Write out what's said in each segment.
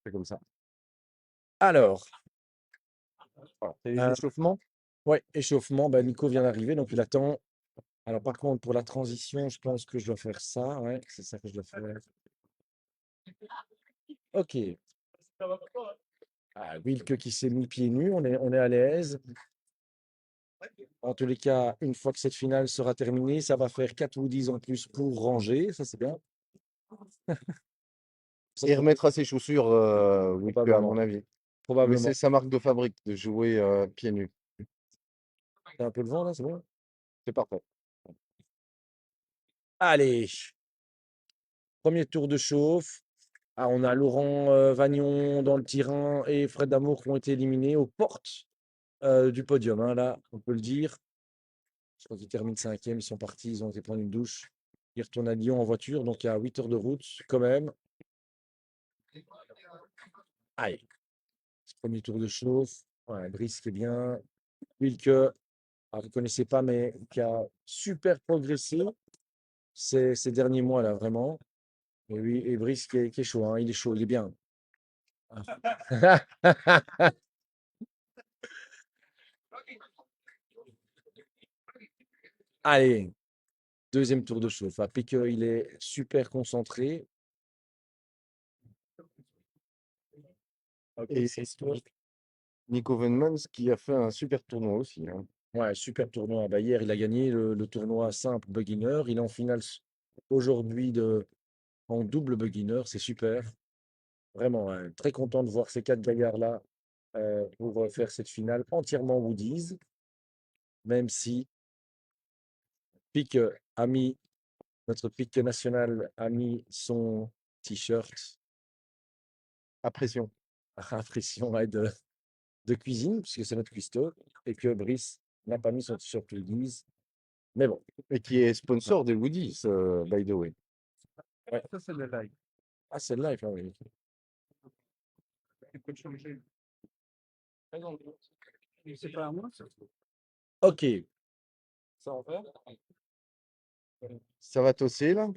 fait comme ça. Alors, Voilà. C'est euh, l'échauffement. ouais, échauffement, bah, Nico vient d'arriver, donc il attend. Alors par contre, pour la transition, je pense que je dois faire ça. Ouais, c'est ça que je dois faire. Ok. Ah, Wilke qui s'est mis pieds nus, on est à l'aise. En tous les cas, une fois que cette finale sera terminée, ça va faire 4 Woodies en plus pour ranger. Ça, c'est bien. Ça, Et remettra ses chaussures, oui, à mon probablement. avis. Mais c'est Probablement. sa marque de fabrique de jouer pieds nus. T'as un peu le vent là, c'est bon? C'est parfait. Allez, premier tour de chauffe. Ah, on a Laurent Vagnon dans le Tyrin et Fred Damour qui ont été éliminés aux portes du podium, hein, là, on peut le dire. Je crois qu'ils terminent cinquième, ils sont partis, ils ont été prendre une douche. Ils retournent à Lyon en voiture, donc il y a 8 heures de route quand même. Allez, premier tour de chauffe. Ouais, Brice qui est bien. Wilke, vous ne connaissez pas, mais qui a super progressé ces derniers mois là, vraiment. Et oui, et Brice qui est chaud, hein, il est chaud, il est bien. Allez, deuxième tour de chauffe. Ah, Pique, il est super concentré. Ok, Et Nico Venmans qui a fait un super tournoi aussi, hein. ouais, super tournoi. Bah, hier, il a gagné le tournoi simple beginner. Il est en finale aujourd'hui en double beginner. C'est super. Vraiment, hein, très content de voir ces 4 gaillards-là pour faire cette finale entièrement Woodies. Même si Pique a mis, notre Pique national a mis son t-shirt À pression. à impression ouais, de cuisine, puisque c'est notre cuistot, et que Brice n'a pas mis son t-shirt Woodies. Mais bon, Et qui est sponsor des Woodies, by the way. ouais. Ça, c'est le live. Ah, c'est le live, ah oui. Tu peux le changer. C'est pas à moi, ça. Ok, Ça en fait. Ça va tosser là?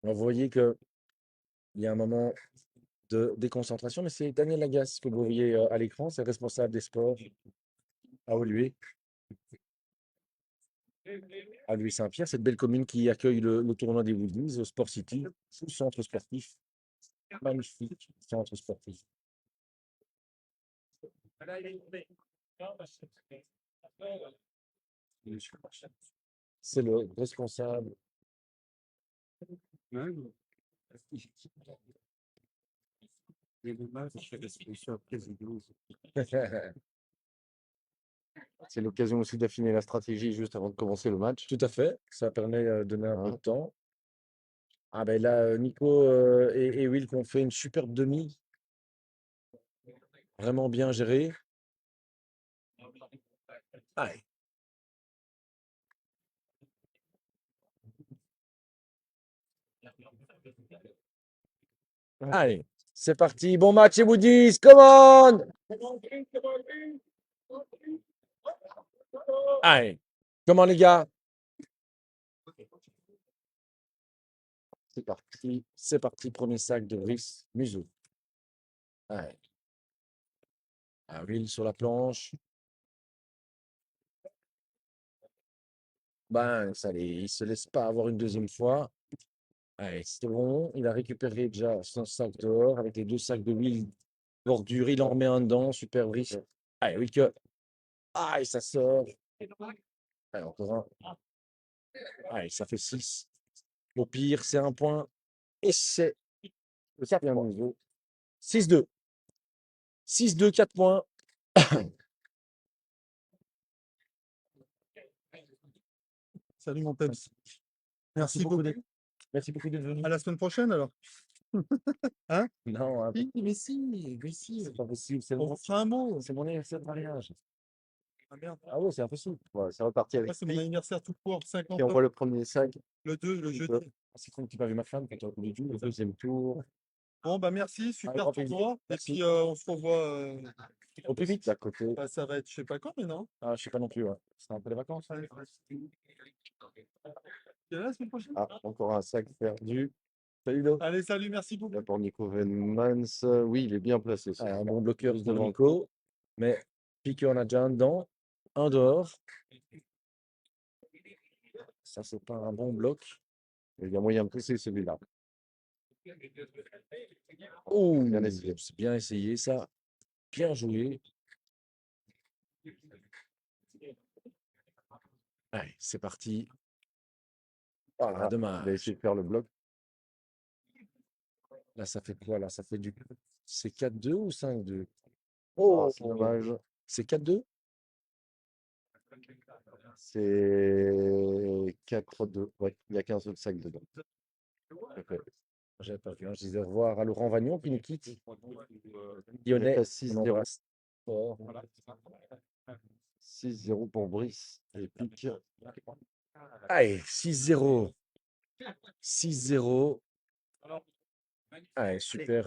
vous voyez qu'il y a un moment de déconcentration, mais c'est Daniel Lagasse que vous voyez à l'écran, c'est le responsable des sports à Oluwe, à Louis-Saint-Pierre, cette belle commune qui accueille le tournoi des Woodies au Sport City, tout centre sportif, magnifique centre sportif. C'est le responsable. Ouais. Les images, je fais la solution après, c'est 12. C'est l'occasion aussi d'affiner la stratégie juste avant de commencer le match. Tout à fait, ça permet de donner un peu de Hein. temps. Ah ben là, Nico et Will qui ont fait une superbe demi, vraiment bien gérée. Allez. Allez, c'est parti. Bon match et Woodies, come on! Allez, comment les gars? C'est parti, premier sac de Brice Museau. Allez. Ah, Will sur la planche. Ben, ça, il ne se laisse pas avoir une deuxième fois. Allez, c'est bon. Il a récupéré déjà son sac dehors avec les 2 sacs de Will bordure. Il en remet un dedans. Super Brice. Allez, Will que. Aïe, ça sort. Allez, encore un. Allez, ça fait 6. Au pire, c'est un point. Et c'est le 4 points. 6-2. 6-2, 4 points. Salut mon Peps. Merci beaucoup beaucoup. d'être Merci beaucoup d'être venu. À la semaine prochaine alors. Hein? Non, hein, Oui, mais si. c'est pas possible. C'est On vous fera un mot. mon anniversaire de mariage. Ah merde. Ah ouais, c'est impossible. Voilà, c'est reparti Moi, avec c'est mon Pic anniversaire tout court, 50 qui ans. envoie le premier sac. Le 2, le jeudi. Ah, c'est con que tu n'as pas vu ma femme quand tu as connu le deuxième tour. Bon, bah merci, super grand plaisir. tournoi. Et Merci. puis on se revoit. Au plus vite. d'à côté. Bah, ça va être, je sais pas quand, mais non. Ah, je sais pas non plus, ouais. C'est un peu les vacances. Tu es là la semaine prochaine? Ah, encore un sac perdu. Salut, Do. Allez, salut, merci beaucoup. Là pour Nico Venmans. Oui, il est bien placé. Ah, Ça. un bon bloqueur Juste de devant. Nico. Mais piqué, on a déjà un dedans, un dehors. Ça, c'est pas un bon bloc. Il y a moyen de pousser celui-là. Oh, Bien essayé. c'est bien essayé, ça. Bien joué. Allez, c'est parti. Ah, Il a dommage. essayé de faire le bloc. Là, ça fait quoi? Là, ça fait du. C'est 4-2 ou 5-2? Ah, Oh, c'est dommage. c'est 4-2? C'est 4-2. Ouais, il n'y a qu'un seul sac dedans. Parfait. J'avais pas vu, hein. Je disais au revoir à Laurent Vagnon qui nous quitte. Il est Lyonnais, à on 6-0. embrasse fort. 6-0 pour Brice. Et pique. Allez, 6-0. 6-0. Allez, super.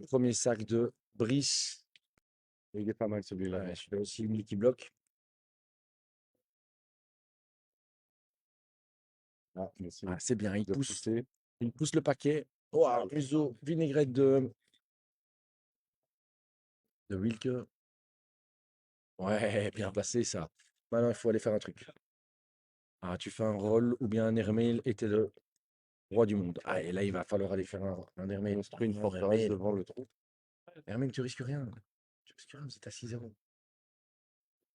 Premier sac de Brice. Il est pas mal celui-là. Ouais, celui-là aussi, lui qui bloque. Ah, mais c'est Ah, c'est bien, de pousser. il pousse le paquet. Oh, museau, vinaigrette de Wilke. Ouais, bien placé ça. Maintenant, il faut aller faire un truc. Ah, tu fais un roll ou bien un airmail et t'es le roi du monde. Ah, et là, il va falloir aller faire un airmail. Construit une Un forteresse airmail. devant le trou. Airmail, tu risques rien. Tu risques rien, c'est à 6-0.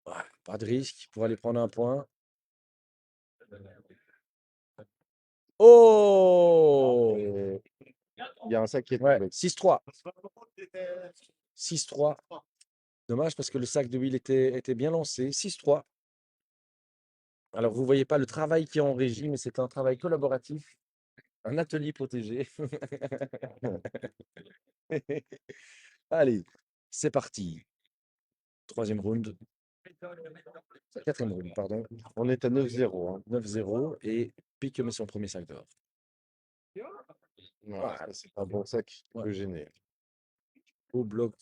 Ouais, pas de risque pour aller prendre un point. Oh! Et il y a un sac qui est Ouais, tombé. 6-3. 6-3. Dommage parce que le sac de Will était bien lancé. 6-3. Alors, vous ne voyez pas le travail qui est en régie, mais c'est un travail collaboratif, un atelier protégé. Allez, c'est parti. Troisième round. Quatrième round, pardon. On est à 9-0. Hein. 9-0 et Pique met son premier sac d'or. Ouais, ça, c'est un bon sac qui Ouais. peut gêner. Au bloc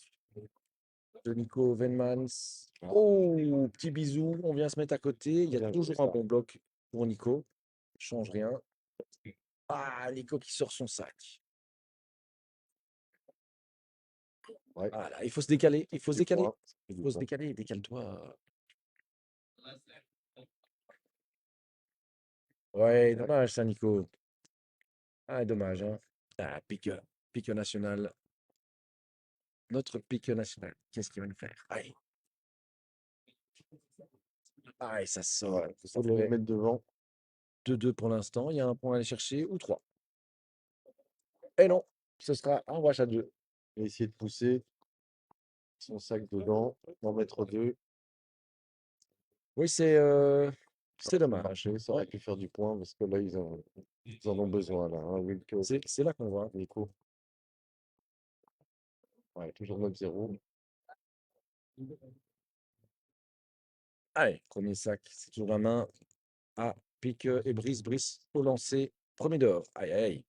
de Nico Venmans. Oh, petit bisou. On vient se mettre à côté. Il y a Bien joué, toujours un ça. bon bloc pour Nico. Change rien. Ah, Nico qui sort son sac. Ouais. Voilà, il faut se décaler. Il faut se Du décaler. point. Il faut se décaler. Décale-toi. Ouais, dommage ça, Nico. Ah, dommage, hein. Ah, pique national. Notre pique national. Qu'est-ce qu'il va nous faire? Aïe. Aïe, ça sort. Ouais, Ça faut le fait mettre devant. 2-2 pour l'instant. Il y a un point à aller chercher ou 3. Et non, ce sera un wash à 2. Et essayer de pousser son sac dedans. En mettre deux. Oui, c'est dommage. Marcher, ça aurait pu faire du point parce que là, ils en ont besoin. Là, hein, Wilco, C'est là qu'on voit. Nico. Ouais, toujours 9-0. Allez, premier sac. C'est toujours la main à pique et Brice au lancer. Premier dehors. Aïe, aïe.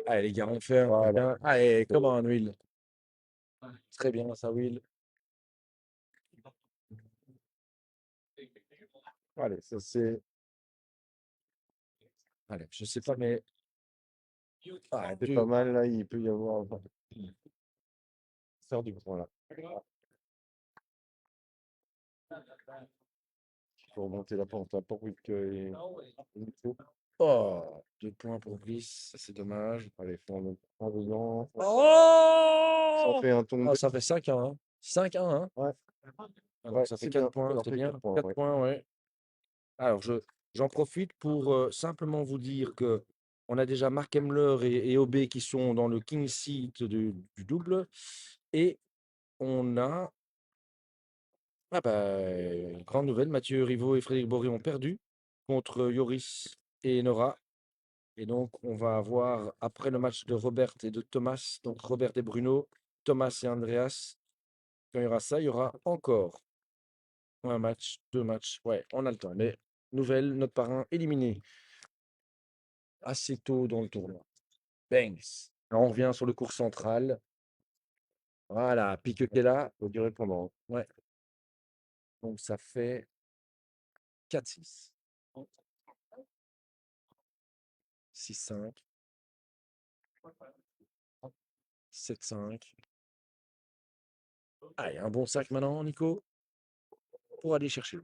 Allez, les gars, on fait un Voilà. bien. Allez, comment un Will. Très bien, ça, Will. Allez, ça c'est. Allez, je sais pas, mais. Ah, C'est pas mal là, il peut y avoir. Faire du point là. Il faut remonter la pente là pour Wilco et Nico. Oh, 2 points pour Brice, c'est dommage. Allez, en dedans. Ça Oh! fait un tombé. Oh, ça fait 5-1. Hein. 5-1, hein? Ouais. Alors, ça fait c'est 4 bien. points, Ça c'est fait bien. 4 points, 4 ouais. points, ouais. Alors, j'en profite pour simplement vous dire que on a déjà Mark Hemmler et OB qui sont dans le King Seat du double. Et on a. Ah bah, grande nouvelle, Mathieu Rivaud et Frédéric Boré ont perdu contre Yoris et Nora. Et donc, on va avoir, après le match de Robert et de Thomas, donc Robert et Bruno, Thomas et Andreas, quand il y aura ça, il y aura encore un match, 2 matchs. Ouais, on a le temps. Mais nouvelle, notre parrain éliminé assez tôt dans le tournoi. Banks. Là, on revient sur le cours central. Voilà, pique qui est là. Faut du répondant. Ouais. Donc ça fait 4-6. 6-5. 7-5. Allez, un bon sac maintenant, Nico, pour aller chercher.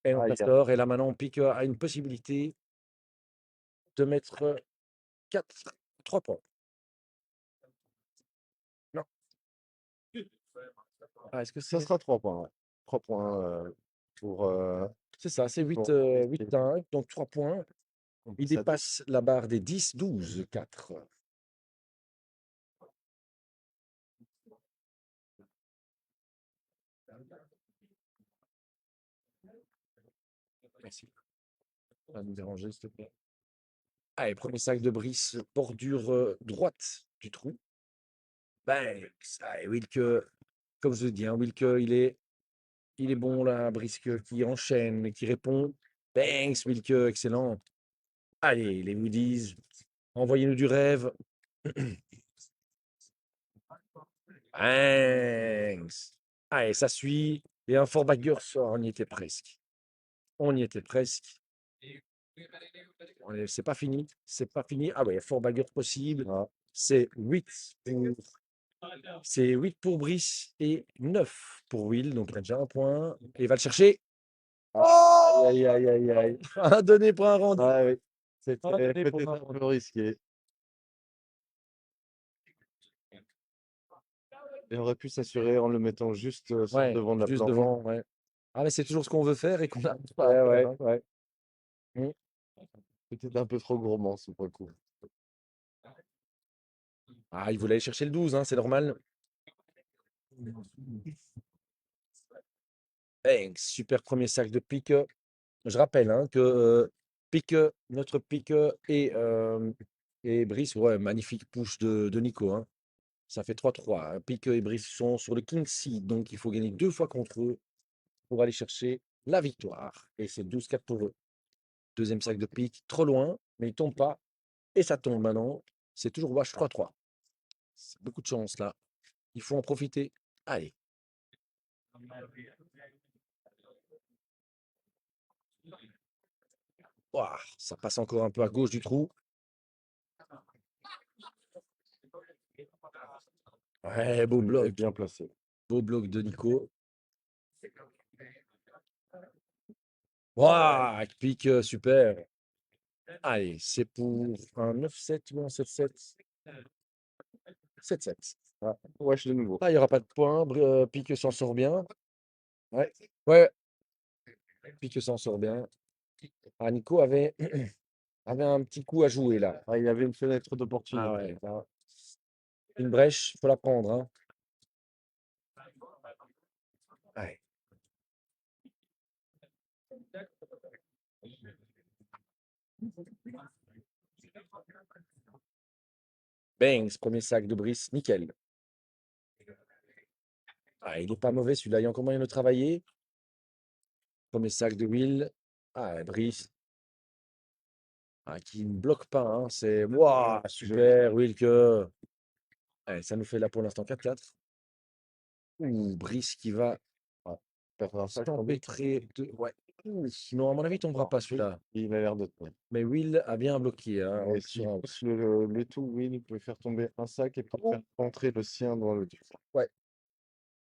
Et on Aïe. sort. Et là, maintenant, Pique a une possibilité de mettre 3 points. Non. Ah, est-ce que Ça c'est. sera 3 points, ouais. 3 points pour C'est ça, c'est 8, pour 8-5, donc 3 points. Il ça dépasse la barre des 10, 12, 4. Merci. Pas nous déranger, s'il te plaît. Allez, premier sac de Brice, bordure droite du trou. Ben, Wilke, comme je dis, hein, Wilke, il est bon là, Brisque qui enchaîne, qui répond. Banks, Wilke, excellent. Allez, les Woodies, envoyez-nous du rêve. Banks. Allez, ça suit. Et un Fort Bagger sort, on y était presque. On y était presque. C'est pas fini. C'est pas fini. Ah ouais, Fort Bagger possible. Ah. C'est 8 pour. C'est 8 pour Brice et 9 pour Will. Donc il a déjà un point. Et il va le chercher. Aïe, aïe, aïe, aïe, aïe. Un donné pour un rendu. Ah oui, Un c'était donné peut-être pour un un rendu. peu risqué. Il aurait pu s'assurer en le mettant juste sur le Ouais, devant de la juste planche. devant. Ouais. Ah, mais c'est toujours ce qu'on veut faire et qu'on n'arrive pas Ouais, à ouais, faire. Hein. ouais. Mm. Peut-être un peu trop gourmand, ce pour le coup. Ah, il voulait aller chercher le 12, hein, c'est normal. Banks, super premier sac de pique. Je rappelle hein, que pique, notre pique et Brice, ouais, magnifique push de Nico. Hein. Ça fait 3-3. Hein. Pique et Brice sont sur le King Seed, donc il faut gagner 2 fois contre eux pour aller chercher la victoire. Et c'est 12-4 pour eux. Deuxième sac de pique, trop loin, mais il tombe pas. Et ça tombe maintenant. C'est toujours Wash 3-3. C'est beaucoup de chance là. Il faut en profiter. Allez. Ouah, ça passe encore un peu à gauche du trou. Ouais, beau Il est bloc. bien placé. Beau bloc de Nico. Ouah, pique, super. Allez, c'est pour un 9-7 ou un 7-7. 7-7. Ah, wesh de nouveau. Ah, il n'y aura pas de point. Pique s'en sort bien. Ouais. Ouais. Pique s'en sort bien. Ah, Nico avait un petit coup à jouer là. Ah, il y avait une fenêtre Ah d'opportunité. ouais. Là. Une brèche, il faut la prendre. Hein. Ouais. Banks, premier sac de Brice, nickel. Ah, il n'est pas mauvais celui-là, il y a encore moyen de travailler. Premier sac de Will. Ah, Brice. Ah, qui ne bloque pas. Hein. C'est waouh, super, Will que. Allez, ça nous fait là pour l'instant 4-4. Ouh, Brice qui va Ouais. Perdre un sac, sans doute. s'empêtrer de. Ouais. Ouh, non, à mon avis, il tombera pas celui-là. Il a l'air de tenir. Mais Will a bien bloqué. Hein, Et s'il pousse le tout, oui, il peut faire tomber un sac et puis faire rentrer le sien dans le dur. Ouais.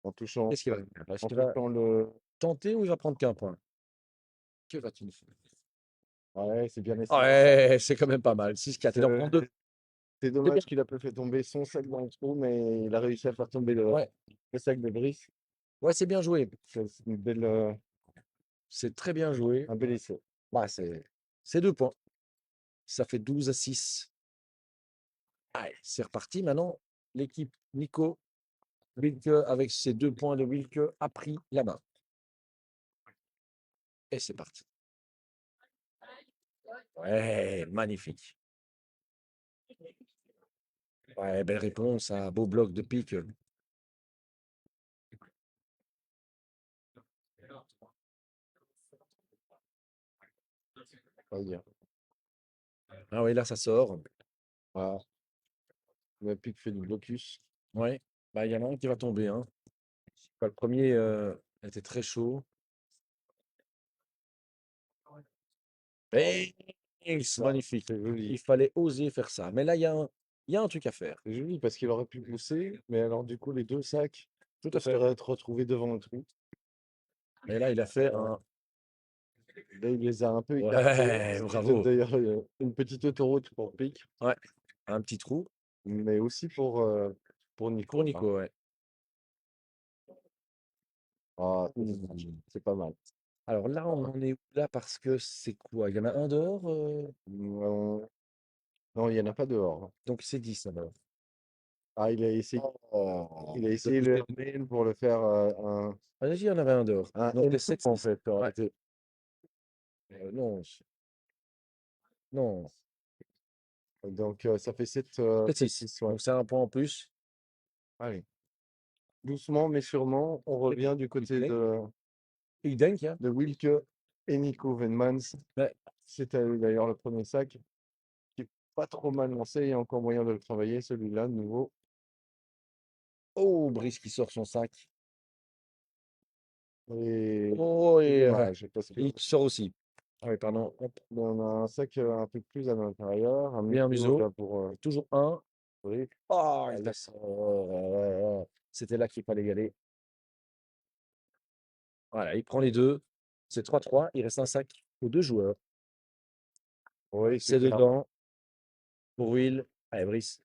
En touchant, Qu'est-ce qu'il va faire? Est-ce en qu'il va touchant le. tenter ou il va prendre qu'un point? Que va-t-il faire? Ouais, c'est bien essayé. Ouais, c'est quand même pas mal. 6-4. Il en prend 2. C'est dommage qu'il a pas fait tomber son sac dans le trou, mais il a réussi à faire tomber Ouais, le sac de Brice. ouais c'est bien joué. C'est une belle, C'est très bien joué. un bel essai. Bah, c'est 2 points. Ça fait 12-6. Allez, c'est reparti. Maintenant, l'équipe Nico Wilke, avec ses 2 points de Wilke, a pris la main. Et c'est parti. Ouais, magnifique. Ouais, belle réponse à beau bloc de pique. On va dire. Ah oui, là, ça sort. Voilà. Le pic fait du blocus. Ouais. Bah, il y en a un qui va tomber, hein. Bah, le premier était très chaud. Et c'est magnifique. C'est joli. Il fallait oser faire ça. Mais là, il y a un truc à faire. C'est joli parce qu'il aurait pu pousser, mais alors du coup, les deux sacs Tout se à fait. seraient retrouvés devant le trou. Et là, il a fait un. Là, il les a un peu écartés. Ouais, C'était bravo. d'ailleurs une petite autoroute pour Pic, Ouais. Un petit trou mais aussi pour Nico. pour Nico, ouais. Ah, Mmh. c'est pas mal. Alors là, on en est où là? Parce que c'est quoi? Il y en a un dehors, Non, non, il n'y en a pas dehors. donc c'est 10 alors. Ah, il a essayé, Oh, il a de essayé pousser. le mail pour le faire Ah, vas-y, il y en avait un dehors. un Donc les N 7, en 6. fait. Ça aurait Ouais. été- Non, non, Donc, ça fait 7, 7, 6. 6, ouais. Donc c'est un point en plus. Allez. Doucement, mais sûrement, on revient du côté plaît. de Il dingue, hein? Wilke et Nico Venmans. Ouais. C'est à eux d'ailleurs le premier sac, qui est pas trop mal lancé. Il y a encore moyen de le travailler, celui-là, de nouveau. Oh, Brice qui sort son sac. Et Oh, c'est et dommage, parce que il sort aussi. Ah oui, pardon. Hop. on a un sac un peu plus à l'intérieur, un Et un museau museau. là pour Toujours un. oui. Oh, il Allez. la sort. C'était là qu'il fallait y aller. Voilà, il prend les deux. C'est 3-3. Il reste un sac aux deux joueurs. Oui, C'est clair. dedans pour Will. Allez, Brice.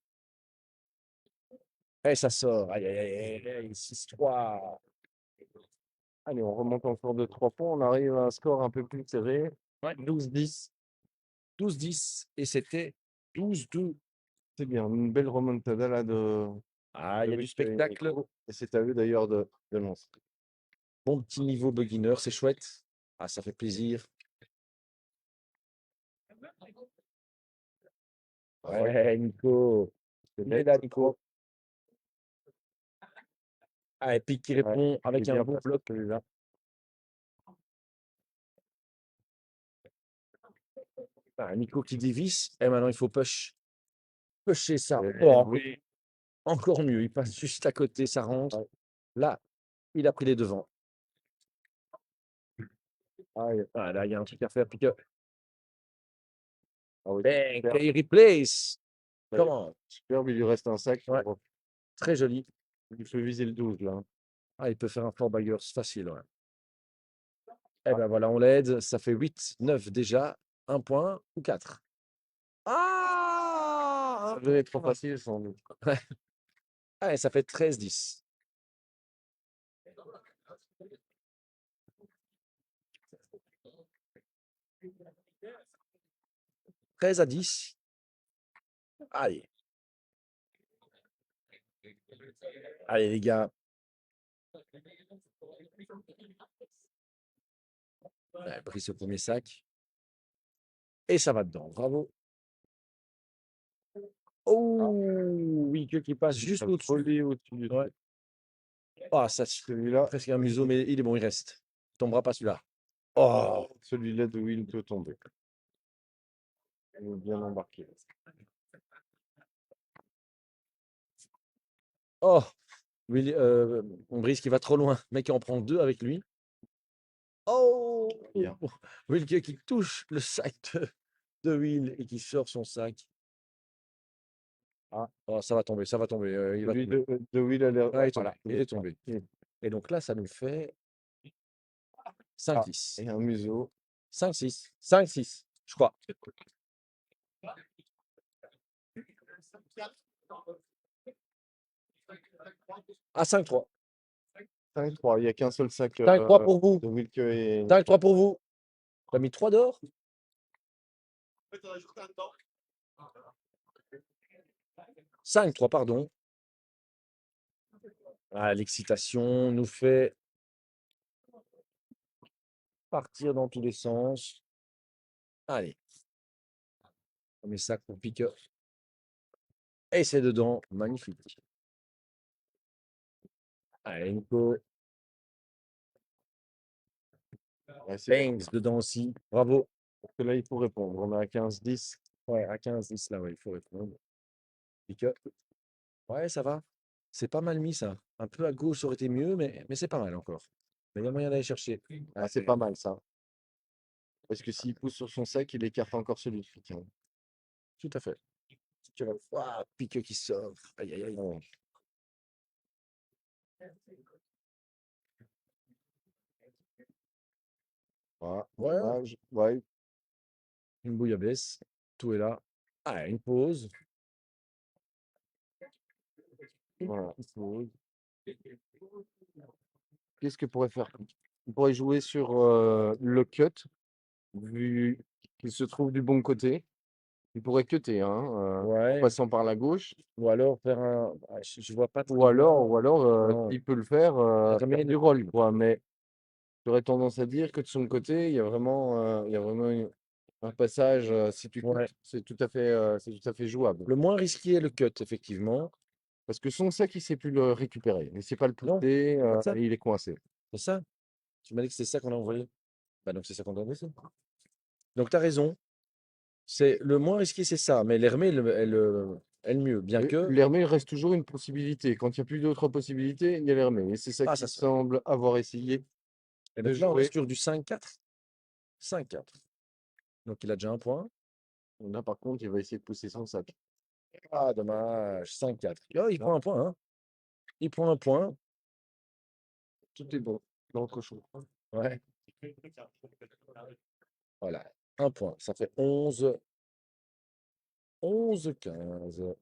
Et ça sort. Aïe, aïe, aïe, aïe, 6-3. Allez, on remonte encore de 3 points. On arrive à un score un peu plus serré. Ouais. 12-10. 12-10. Et c'était 12-2. C'est bien, une belle remontada là Ah, il y a du Wilke et spectacle. Nico. Et c'est à eux d'ailleurs de lancer. Bon petit niveau beginner, c'est chouette. Ah, ça fait plaisir. Ouais, Nico. C'est Il est bête. là, Nico. Ah, et puis qui Ouais, répond il est avec un bien beau placé, bloc. celui-là. Ah, Nico qui dévisse. Et maintenant, il faut push. Pusher ça. Et Oh, oui. encore mieux. Il passe juste à côté, ça rentre. Ouais. Là, il a pris les devants. Ah, Ah, là, il y a un truc à faire. Puis que, oui, bang, super. il replace. Ouais, Comment? superbe, il lui reste un sac. Ouais. Très joli. Il faut viser le 12 là. Ah, il peut faire un Fort Baggers facile. Ouais. Eh ben voilà, on l'aide. Ça fait 8-9 déjà. Un point ou 4. Ah! Ça devait être trop facile sans doute. Ah, et ça fait 13-10. « 13-10. Allez. Allez, les gars. Ouais, Brice au premier sac. Et ça va dedans. Bravo. Oh, oui, que qui passe juste Ça au-dessus. folie au-dessus du Ouais. truc. Ah, ça, Celui-là, presque un museau, mais il est bon, il reste. Il tombera pas celui-là. Oh, celui-là de Will peut tomber. Il est bien embarqué. oh. Brice qui va trop loin. Mec, en prend deux avec lui. Oh, Bien. Wilke qui touche le sac de Will et qui sort son sac. Ah. Oh, ça va tomber, ça va tomber. Il va Celui tomber. de Will a l'air. Ah, il est tombé, Voilà, il est tombé. Et donc là, ça nous fait Ah, 5-10. et un museau. 5-6. 5-6, je crois. Ah, 5-3. 5-3. Il n'y a qu'un seul sac 5-3 pour vous. de Wilke et 5-3 pour vous. T'as mis 3 d'or? 5-3, pardon. Ah, l'excitation nous fait partir dans tous les sens. Allez. Premier sac pour piqueur. Et c'est dedans. Magnifique. Allez, Nico. Ouais, c'est bien. Bangs dedans aussi. Bravo. Parce que là, il faut répondre. On est à 15-10. Ouais, à 15-10 là, ouais, il faut répondre. Pique. Ouais, ça va. C'est pas mal mis ça. Un peu à gauche, ça aurait été mieux, mais c'est pas mal encore. Mais il y a moyen d'aller chercher. Ah, c'est pas mal ça. Parce que s'il pousse sur son sec, il écarte encore celui de Pique, hein. Tout à fait. Tu vas voir, Pique qui sort. Aïe, aïe, aïe. Ouais. Voilà. Ouais, Dommage. Ouais. une bouillabaisse. Tout est là. Ah, une pause. Voilà. Qu'est-ce que pourrait faire? Il pourrait jouer sur le cut, vu qu'il se trouve du bon côté. Il pourrait cutter, hein, en Ouais. passant par la gauche. Ou alors faire un. Ah, je vois pas très Ou alors, Non. il peut le faire, Remets faire le- du roll, quoi. Mais j'aurais tendance à dire que de son côté, il y a vraiment un passage, si tu Ouais. coutes, c'est tout à fait jouable. Le moins risqué est le cut, effectivement. Parce que son sac, il sait plus le récupérer. Il sait pas le Non, pousser, ça. et il est coincé. C'est ça? Tu m'as dit que c'est ça qu'on a envoyé. Bah donc c'est ça qu'on a envoyé. Donc tu as raison. C'est le moins risqué, c'est ça. Mais l'Hermé, elle mieux. Bien Et que. l'Hermé, il reste toujours une possibilité. Quand il n'y a plus d'autres possibilités, il y a l'Hermé. Et c'est ça Ah, qui ça se fait. semble avoir essayé Et de donc là, on jouer. est sur du 5-4. 5-4. Donc il a déjà un point. Là, par contre, il va essayer de pousser son sac. Ah, dommage. 5-4. Oh, il Là, prend un point. Hein. Il prend un point. tout est bon dans le cochon. Ouais. Voilà. Un point. Ça fait 11. 11-15.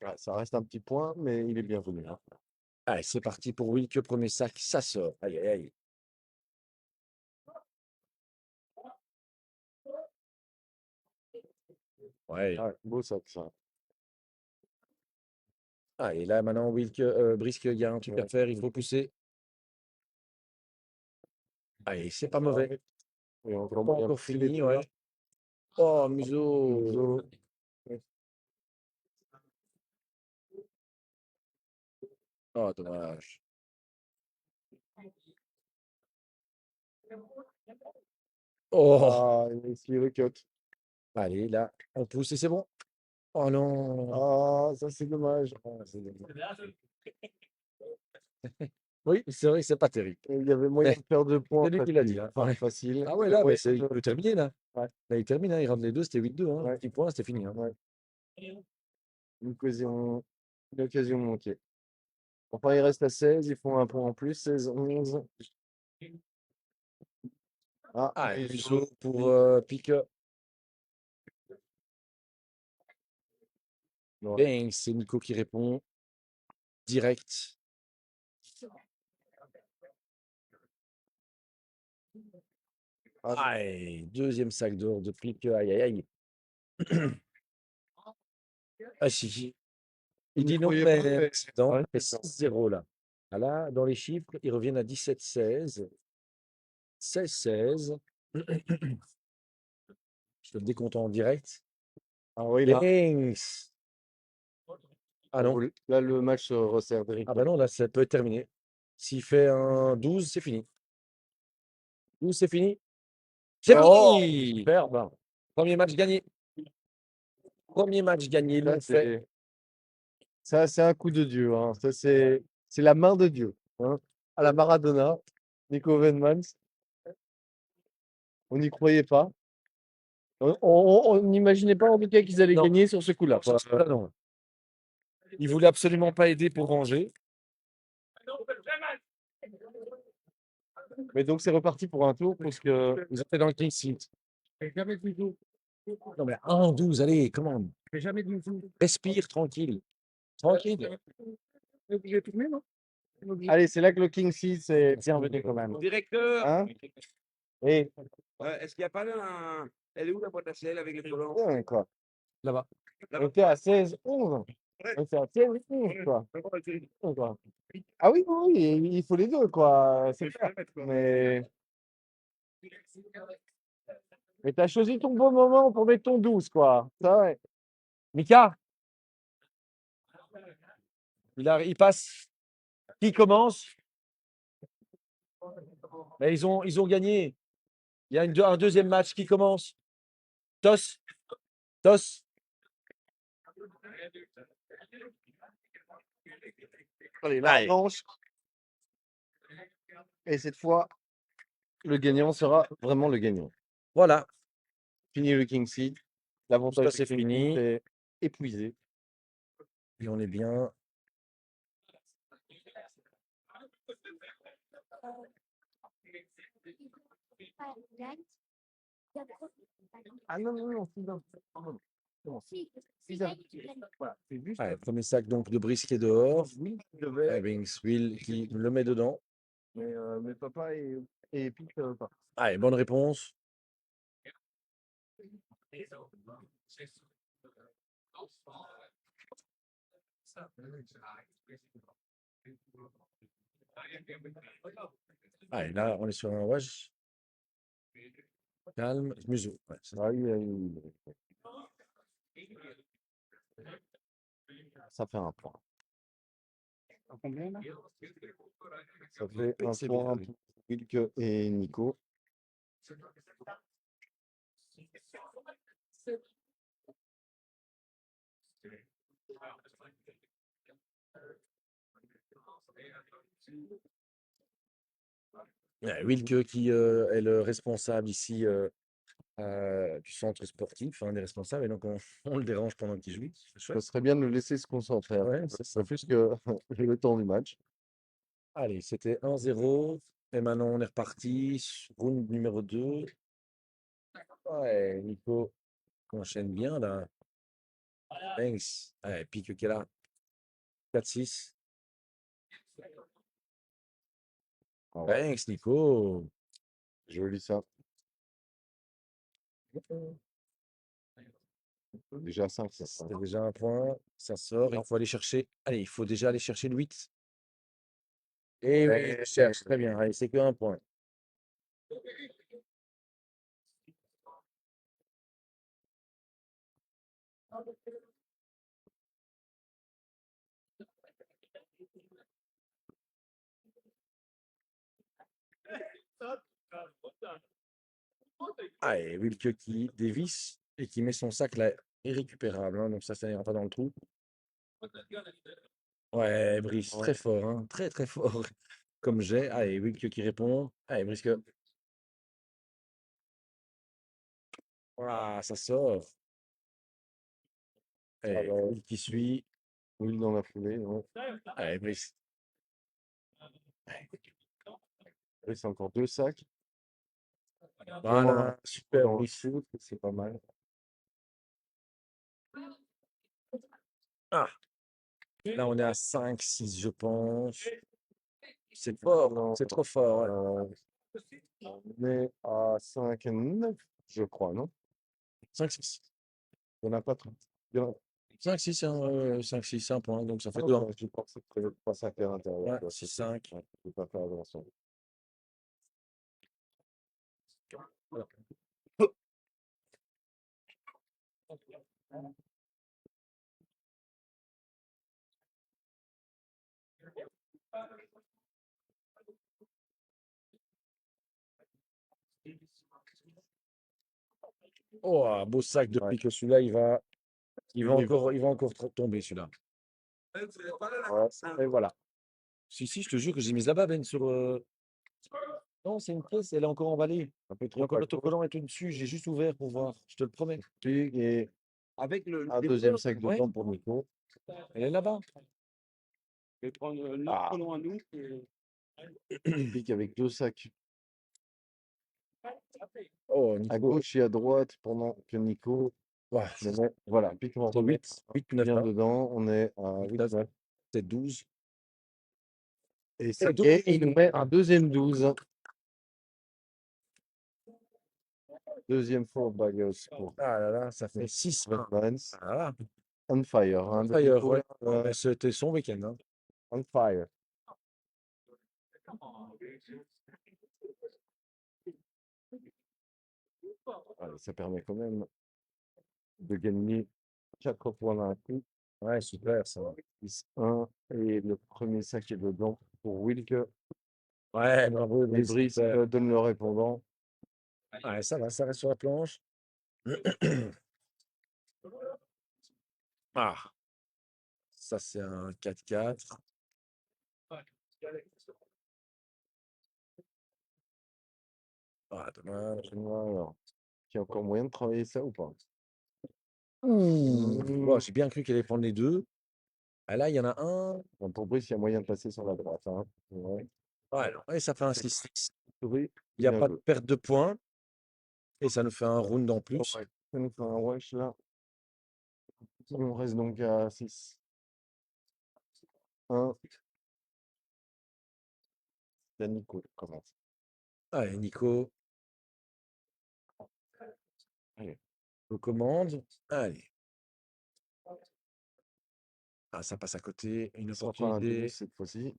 Ouais, ça reste un petit point, mais il est bienvenu, hein. Allez, c'est parti pour Wilke. Premier sac. Ça sort. Aïe, aïe, aïe. Ouais. Ouais, beau sac, ça. Ah, et là, maintenant, Brisque, il y a un truc à Ouais. faire. Il faut pousser. Allez, c'est pas mauvais. Et Pas encore moyen de encore pousser les fini, deux, ouais. là. Oh, museau. Museau. Oh, dommage. Oh, Ah, il a essayé le cut. allez, là, on pousse et c'est bon. Oh non. Ah, ça, c'est dommage. Ah, c'est dommage. Oui, c'est vrai que c'est pas terrible. Et il y avait moyen de faire 2 points C'est lui qui l'a dit. facile. Hein. Enfin, Ouais. facile. Ah ouais, Il y a là, moyen il de- peut terminer, là. Ouais, Là, il termine, hein, il rentre les deux, c'était 8-2. Hein. ouais, Petit point, c'était fini. Hein. ouais. Une occasion manquée. Enfin, il reste à 16, ils font un point en plus, 16-11. Ah, Ah, et museau. museau pour Pique. Ouais. Bang, c'est Nico qui répond. Direct. Ah, Aïe, deuxième sac d'or de Pique. Aïe, aïe, aïe. Ah, si. Il vous n'y dit non, croyez pas, mais mais- non, Ouais, il fait c'est ça. 6-0 là. Ah là, dans les chiffres, ils reviennent à 17-16. 16-16. Je te le décompte en direct. Ah oui, là, Banks. Ah non. là, le match se resserre Ah directement. bah non, là, ça peut être terminé. S'il fait un 12, c'est fini. 12, c'est fini. C'est Oh, fini. superbe. Premier match gagné. Premier match gagné. Ça, L'on fait. c'est un coup de Dieu, hein. Ça, c'est la main de Dieu, hein. À la Maradona, Nico Venmans. On n'y croyait pas. On n'imaginait pas en tout cas qu'ils allaient Non. gagner sur ce coup-là, quoi. Sur ce coup-là, non. Il voulait absolument pas aider pour ranger. Mais donc c'est reparti pour un tour parce que Ils ont fait dans le clean sheet. Non, mais 1-12, allez, commande. Respire, tranquille. Tranquille. allez, c'est là que le King Seed c'est bienvenu quand même. Directeur, Hein? Et est-ce qu'il n'y a pas un. Elle est où la boîte à sel avec les colons? ouais, quoi. Là-bas. On était à 16-11. On était à 16-11, quoi. Quoi. Ah oui, oui, oui, il faut les deux, quoi. C'est clair. Mais t'as choisi ton bon moment pour mettre ton 12, quoi. Ça, ouais. Mika, il passe. Qui commence? Mais ils ont gagné. Il y a un deuxième match qui commence. Tos. Tos. Allez, la revanche. Et cette fois, le gagnant sera vraiment le gagnant. Voilà, Fini le King Seed. L'avantage ça du c'est King fini. Seed est épuisé. Et on est bien. Ah non, non, non, c'est bon. Voilà, c'est juste Allez, premier sac donc de brisket dehors. Will qui devait, Binks, Will qui le met dedans. mais papa et Pete pas. Allez, bonne réponse. Allez, là, on est sur un wash. Calme, museau. Ouais, c'est ça. Ah oui, ça fait un point. Combien là? Ça fait un C'est point bien. pour Wilke et Nico. Wilke qui est le responsable ici du centre sportif, un des responsables, et donc on le dérange pendant qu'il joue. C'est Ce chouette. serait bien de le laisser se concentrer. Ouais, c'est ça. Plus que le temps du match. Allez, c'était 1-0. Et maintenant, on est reparti. Round numéro 2. Ouais, Nico enchaîne bien là. Banks. Allez, pique qu'elle a. 4-6. Ah ouais, Banks, Nico. joli ça. Déjà 5, ça. C'est déjà un point. Ça sort. Il faut aller chercher. Allez, il faut déjà aller chercher le 8. Et oui, il cherche. Très bien. Allez, c'est que un point. Allez, Wilke qui dévisse et qui met son sac là irrécupérable, hein, donc ça n'ira pas dans le trou. Ouais, Brice, Ouais. très fort, hein, très très fort comme jet. Allez, Wilke qui répond. Allez, Brisque. Voilà, ça sort. Ah Allez, bah, Will qui suit. Will dans la foulée. Ouais. Allez, Brice. Et c'est encore 2 sacs. Voilà, super, Dans le Brice. shoot, c'est pas mal. Ah, là on est à 5-6, je pense. C'est fort, Non, c'est trop fort. Ouais. on est à 5 et 9, je crois, non? 5-6. Il n'y en a pas trop. Il y en a 5-6, 5-6, c'est un point, donc ça fait ah, 2. ouais, je pensais qu'il y avait 3 sacs à l'intérieur. Ouais, 6-5. Ouais, je ne peux pas faire attention. Voilà. Oh, un beau sac Ouais. depuis que celui-là, il va Oui. encore tomber, celui-là. Ouais, Et voilà. Si, je te jure que j'ai mis là-bas, Ben, sur. Non, c'est une pièce, elle est encore emballée. un peu Et trop encore à cause. l'autocollant est dessus, j'ai juste ouvert pour voir, je te le promets. Et Avec le. un deuxième sac de Ouais. temps pour Nico. Elle est là-bas. Je vais prendre notre Ah. colon à nous. Pique avec 2 sacs Oh, à Nico. gauche et à droite pendant que Nico. Ouais, le met. Voilà, pique on c'est remet 8, 9, bien dedans. On est à 8, 9, 9. c'est 12. Et ça deux. y est, il nous met un deuxième 12. Deuxième fois au bagos pour Ah là là, ça fait 6. Vance. Ah là. On fire. Hein, de Fire, Nico, ouais. C'était son week-end. Hein. on fire. Allez, ça permet quand même de gagner 4 points d'un coup. Ouais, super, ça va. 1 et le premier sac est dedans pour Wilke. Ouais, bravo, Et Brice, Brice super. donne le répondant. Ouais, ça va, ça reste sur la planche. Ah, Ça, c'est un 4-4. Ah, dommage. Alors, il y a encore moyen de travailler ça ou pas? Bon, j'ai bien cru qu'elle allait prendre les deux. Ah, là, il y en a un. Dans ton bris, il y a moyen de passer sur la droite. Hein. Ouais. Ouais, et ça fait un 6-6. Oui, Il n'y a bien pas de joué. perte de points. Et ça nous fait un round en plus. Ouais, ça nous fait un wesh là. On reste donc à 6. 1. C'est Nico qui commence. Allez, Nico, Allez, recommande. Allez. Ah, ça passe à côté. Une ça fera un opportunité. 12 cette fois-ci.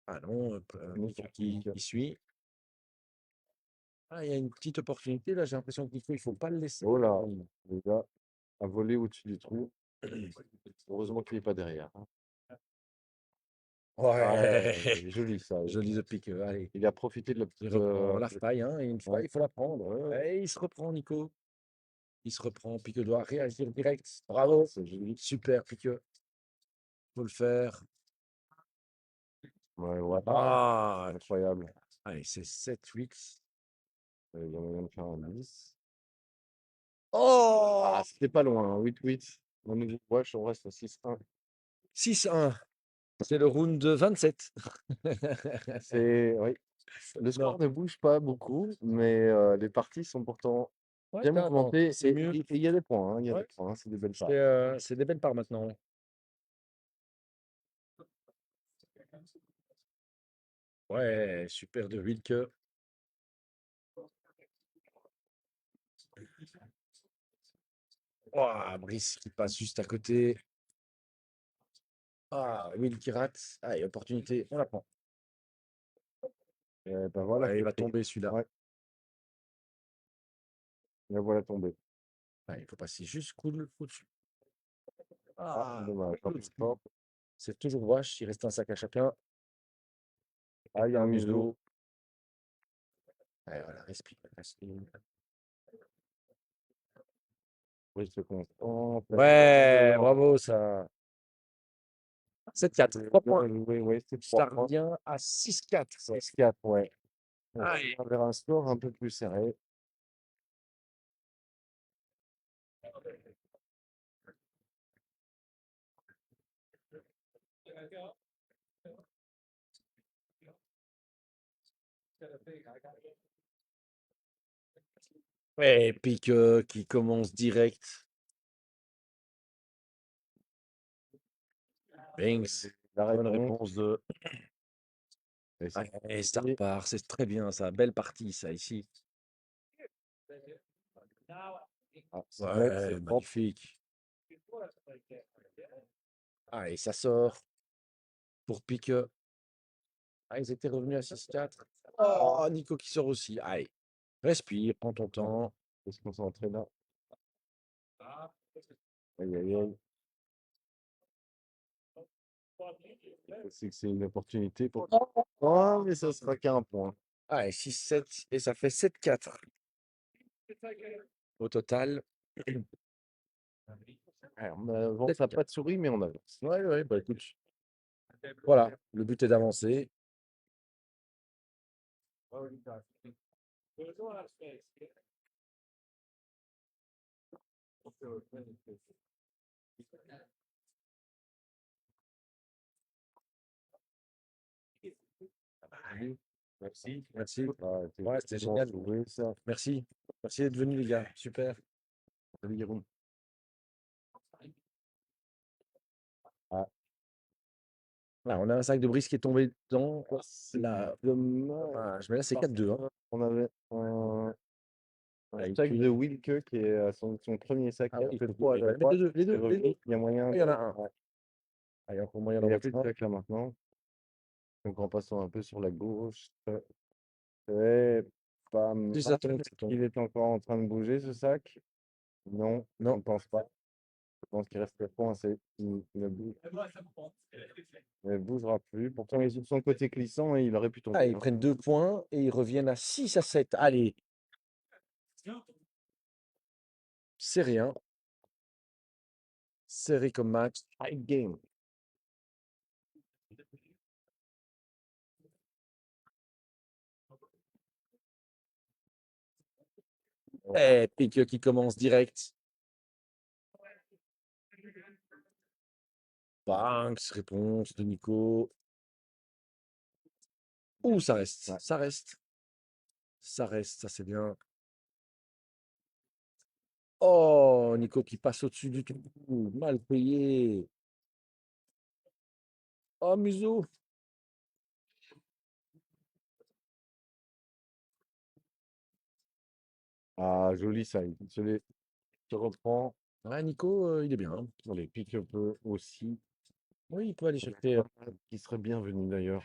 Ah non, Nous, Nico sur qui Nico. suit. Ah, il y a une petite opportunité. Là, j'ai l'impression que Nico, il ne faut pas le laisser. Oh là, le gars a volé au-dessus du trou. Heureusement qu'il n'est pas derrière. Hein. Ouais. Joli ça. Joli the pick. Allez. Il a profité de la Il petite. reprend la faille. Hein, et une fois, Ouais. il faut la prendre. Ouais. Et il se reprend, Nico. Il se reprend. Pique doit réagir direct. Bravo. C'est joli. Super, Pique. Faut le faire. Ouais, voilà. Ah, Incroyable. allez, c'est 7-8. Il y a moyen de faire un 10. Oh, Ah, c'était pas loin. 8-8. On nous dit, wesh, on reste à 6-1. 6-1. C'est le round 27. C'est, oui. Le score Non. ne bouge pas beaucoup, mais les parties sont pourtant Ouais, bien carrément, mouvementées. c'est Et mieux. il y a des points. Hein, il y a Ouais. des points. Hein, c'est des belles parts. C'est des belles parts maintenant. Ouais, super de Wilke. Oh, Brice qui passe juste à côté. Ah, Will qui rate. Allez, opportunité, on la prend. Et ben voilà, Ouais, il va c'est- tomber celui-là. Ouais, la voilà tomber. Ouais, il faut passer juste cool au-dessus. Ah, Ah, dommage. cool. Fort. C'est toujours wash, il reste un sac à chacun. Ah, il y a un museau. Allez, voilà, respire, respire. Oui, c'est constant. Ouais, bravo ça. 7-4, 3 points. Oui, oui, c'est Ça 3 points. revient à 6-4. 6-4, ouais. On Allez. va vers un score un peu plus serré. Et puis qui commence direct. Binks, La bonne réponse. réponse de. Et c'est Et ça parti. repart, c'est très bien ça. Belle partie ça ici. Ah, c'est net, Ouais, c'est propre. magnifique. Ah, et ça sort pour Pique. Ah, ils étaient revenus à 6-4. Oh, Nico qui sort aussi. Allez, respire, prends ton temps. Faut se concentrer là. Aïe, aïe, aïe. C'est que c'est une opportunité pour. Oh, mais ça sera qu'un point. Allez, 6-7 et ça fait 7-4 au total. Alors, on avance à pas de souris, mais on avance. Ouais, ouais, bah écoute. Voilà, le but est d'avancer. Merci. Merci. Ah, Ouais, c'était bon génial. joué, ça. Merci. Merci d'être venu, les gars. Super. Salut, Guillaume. Ah, Là, on a un sac de brise qui est tombé dedans. c'est Là, dommage. mais là, c'est 4-2. Hein. On avait un Ah, il sac pue. de Wilke qui est à son premier sac. Ah Il a oui, fait il faut 3 à il va la le mettre fois. les deux. Les C'est deux, les revenu. deux. Il y a moyen. Il y en a un. Ouais. Ah, il y a encore moyen Il d'en n'y a mettre plus de un. sac là maintenant. Donc en passant un peu sur la gauche. C'est pas Si mal. ça tombe, ça tombe. Il est encore en train de bouger ce sac. Non, je Non. ne pense pas. Je pense qu'il reste coincé. Il ne bougera plus. Pourtant, il est sur son côté glissant et il aurait pu Ah, tomber. ils Hein. prennent 2 points et ils reviennent à 6-7. Allez. C'est rien. Serré comme match. High game. Eh, pique qui commence direct. Banks, réponse de Nico. Ouh, ça reste, Ouais. ça reste. Ça reste, ça c'est bien. Oh, Nico qui passe au-dessus du trou. Mal payé. Oh, museau. Ah, joli ça. Se reprend. Ouais, Nico, il est bien, hein. Sur les pique un peu aussi. Oui, il peut aller Ça va chercher. être pas mal, qui serait bienvenu d'ailleurs.